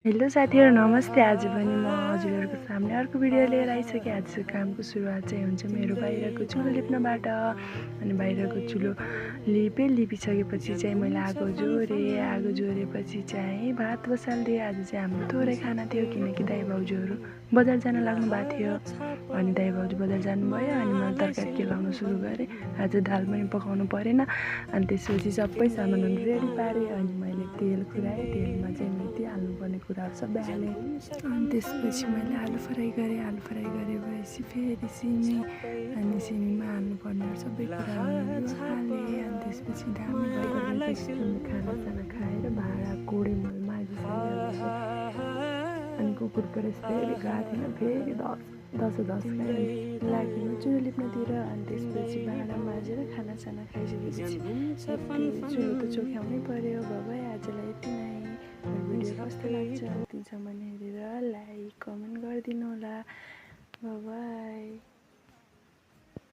Hello साथीहरु नमस्ते। आज पनि म हजुरहरुको सामने अर्को भिडियो लिएर आइसकेँ। आज कामको सुरुवात चाहिँ हुन्छ मेरो बाहिरको चुलो लिप्नबाट। अनि बाहिरको चुलो लिपिसकेपछि चाहिँ मैले आगो जोरेपछि चाहिँ भात बसाल्दिएँ। आज चाहिँ हाम्रो थोरै खाना थियो किनकि दाइ भाउजूहरु बजार जान लाग्नु भएको थियो। अनि दाइ भाउजू बजार जानुभयो अनि मैले तरकारी केलाउन सुरु गरेँ। आज दाल पनि पकाउनु परेन। अनि त्यसपछि सबै सामानहरु रेडी पारेँ। अनि मैले तेल खुराएँ। तेलमा चाहिँ मेथी हाल्नुपर्ने कुराहरु सबै हालेँ। अनि त्यसपछि मैले आलु फ्राई गरेपछि फेरि सिमी अनि सिमीमा हाल्नुपर्ने सबै कुराहरु हालेँ। अनि त्यसपछि दामी भइसकेपछि खानासाना खाएर भाँडा कोडे मैले माजिसकेँ। अनि कुकुर प्रेस फेरि गएको थिएन। फेरि दस लागेको चुलो लिप्नतिर। अनि त्यसपछि भाँडा माझेर खानासाना खाइसकेपछि चुलो त चोख्याउनै पर्यो। बाबाई आजलाई यति नै। भिडियो कस्तो लाग्छ तिमीसम्म हेरेर लाइक कमेन्ट गरिदिनु होला। बाबाई।